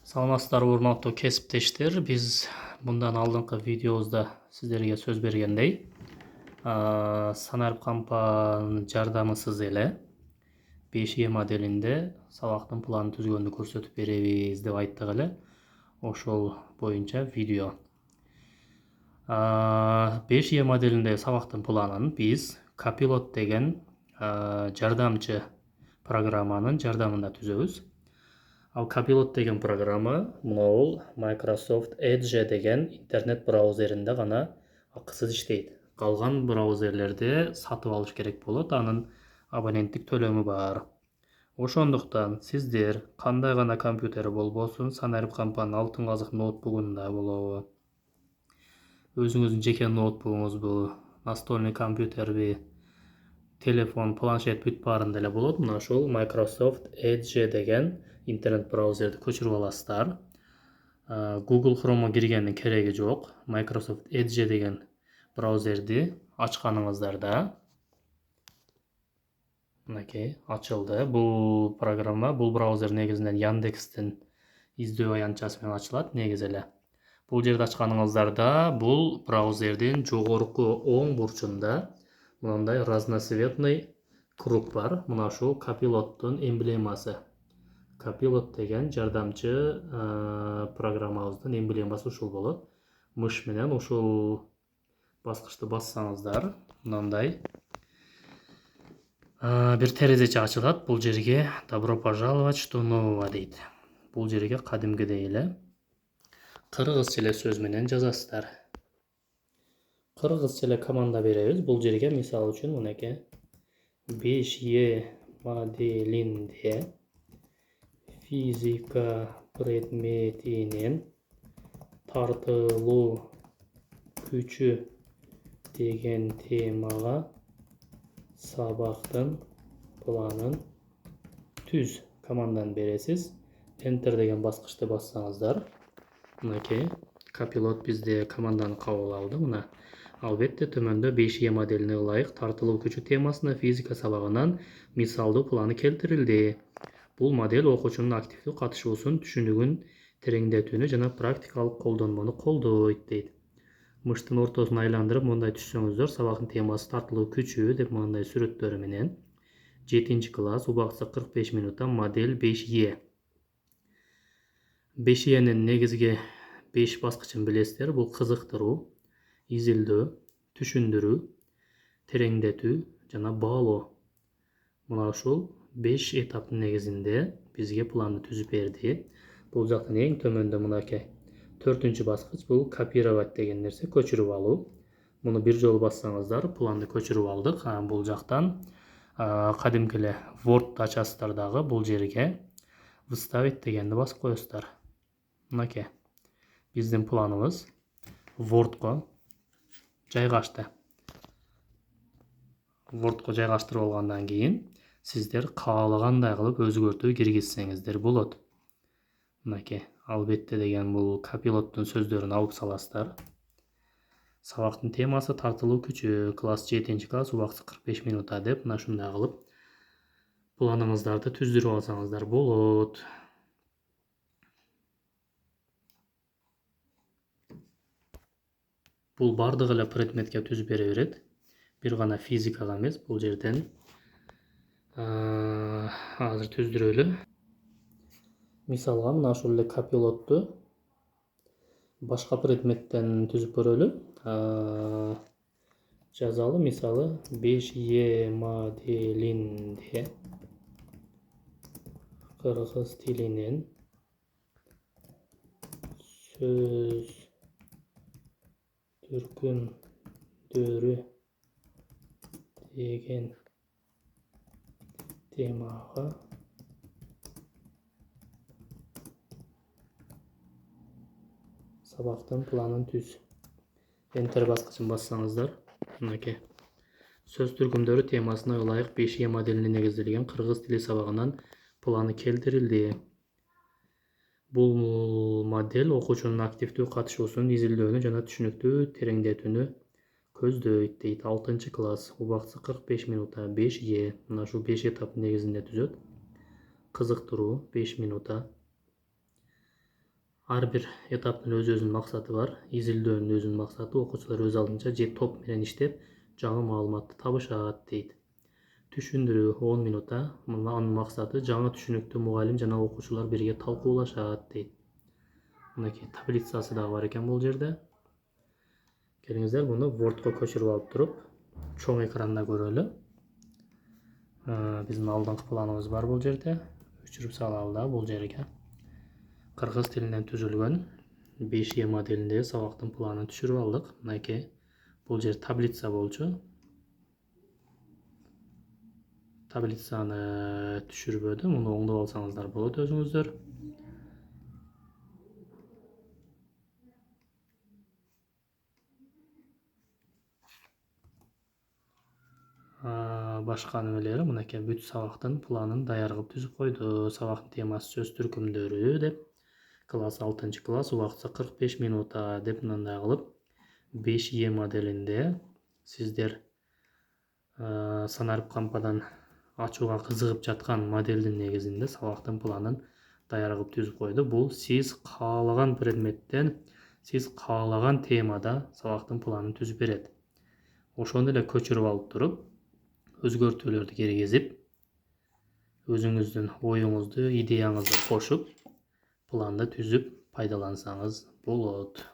Саламатсыздар урматтуу кесиптештер. Биз мындан алдыңкы видеобузда сиздерге сөз бергендей, Санарип компанын жардамысыз эле 5E моделинде сабактын планын түзгөндү көрсөтүп беребиз деп айттык эле. Ошол боюнча видео. 5E моделиндеги сабактын планын биз Copilot деген жардамчы программанын жардамында түзөбүз. Ал Copilot деген программа могул Microsoft Edge деген интернет браузеринде гана акысыз иштейт. Калган браузерлерде сатып алыш керек болот, анын абоненттик төлөмү бар. Ошондуктан сиздер кандай гана компьютер болбосун, Санарип компанынын алтын казык ноутбугунда болобу, өзүңүздүн жеке ноутбугуңузбу, настольный компьютерби, телефон, планшет бүт баарында эле болот. Мына ушул Microsoft Edge деген интернет браузерди көчүрүп аласыздар. Google Chrome'га киргендин кереги жок. Microsoft Edge деген браузерди ачканыңыздарда мынакей ачылды. Бул программа, бул браузер негизинен Яндекстин издөө аянтчасы менен ачылат негизи эле. Бул жерди ачканыңыздарда бул браузердин жогорку оң бурчунда мындай разноцветный круг бар. Мына ушул Copilot'тун эмблемасы. Copilot деген жардамчы программабыздын эмблемасы ушул болот. Мыш менен ушул баскычты бассаңыздар, мындай бир терезече ачылат. Бул жерге добро пожаловать, что нового дейт. Бул жерге кадимгидей эле кыргызча эле сөз менен жазасыздар. Кыргызча эле команда беребиз. Бул жерге мисалы үчүн мынакей 5E моделинде физика предметинин тартылуу күчү деген темага сабактын планын түз команданы бересиз. Enter деген баскычты бассаңыздар, мынакей Copilot бизде команданы кабыл алды. Мына албетте төмөндө 5E моделине ылайык тартылуу күчү темасына физика сабагынан мисалдуу планы келтирилди. Бул модель окуучунун активдүү катышуусун, түшүнүгүн тереңдетүүнү жана практикалык колдонмону колдойт дейт. Мыштын ортосун айландырып мындай түшсөңүздөр, сабактын темасы тартылуу күчү деп мындай сүрөттөрү менен 7 класс, убактысы 45 минутта, модель 5E. 5E'нин негизги 5 баскычын билесиздер. Бул кызыктыруу, изилдөө, түшүндүрүү, тереңдетүү жана баалоо. Мына ушул 5 этаптын негизинде бизге планды түзүп берди. Бул жактан эң төмөндө мынакей 4-чү баскыч, бул копировать деген нерсе, көчүрүп алуу. Муну бир жолу бассаңыздар, планды көчүрүп алдык. Бул жактан кадимки эле Word ачасыздар дагы, бул жерге выставить дегенди басып коесуздар. Мынакей биздин планыбыз Word'го жайгашты. Word'го жайгаштырып алгандан кийин сиздер каалагандай кылып өзгөртүү киргизсеңиздер болот. Мынакей албетте деген бул Copilot'тун сөздөрүн алып саласыздар. Сабактын темасы тартылуу күчү, класс 7 класс, убактысы 45 минутта деп мына ушундай кылып планыңыздарды түздүрүп алсаңыздар болот. Бул бардык эле предметке түзүп бере берет. Бир гана физикага эмес, бул жерден азыр түздүрөлү. Мисалга мына ушул эле Copilot'ту башка предметтен түзүп көрөлү. Жазалы, мисалы 5E моделинде кыргыз тилинен сөз түркүмдөрү деген темага сабактын планын түз. Enter баскычын бассаңыздар, мынакей сөз түркүмдөрү темасына ылайык 5E моделине негизделген кыргыз тили сабагынан планы келтирилди. Бул модель окуучунун активдүү катышуусун, изилдөөнү жана түшүнүктү тереңдетүүнү көздөйт дейт. 6 класс, убактысы 45 минутта, 5E. Мына ушул 5 этаптын негизинде түзөт. Кызыктыруу 5 минутта. ар бир этаптын өзүнүн максаты бар. Изилдөөнүн өзүнүн максаты окуучулар өз алдынча же топ менен иштеп жаңы маалыматты табышат дейт. Түшүндүрүү 10 минутта. Анын максаты жаңы түшүнүктү мугалим жана окуучулар бирге талкуулашат дейт. Мынакей таблицасы дагы бар экен бул жерде. Келиңиздер муну Word'ко көчүрүп алып туруп, чоң экранда көрөлү. Биздин алдыңкы планыбыз бар бул жерде. Өчүрүп салалы да бул жерге. Кыргыз тилинен түзүлгөн 5E моделиндеги сабактын планын түшүрүп алдык. Мынакей бул жер таблица болчу. Таблицаны түшүрбөдүм, муну оңдоп алсаңыздар болот өзүңүздөр. Башка немелери мынакей бүт сабактын планын даяр кылып түзүп койду. Сабактын темасы сөз түркүмдөрү деп. Класс 6 класс, убакыты 45 минута деп мындай кылып 5E моделинде сиздер санарип кампадан ачууга кызыгып жаткан моделдин негизинде сабактын планын даяр кылып түзүп койду. Бул сиз каалаган предметтен, сиз каалаган темада сабактын планын түзүп берет. Ошону эле көчүрүп алып туруп, өзгөртүүлөрдү киргизип, өзүңүздүн оюңузду, идеяңызды кошуп, планды түзүп пайдалансаңыз болот.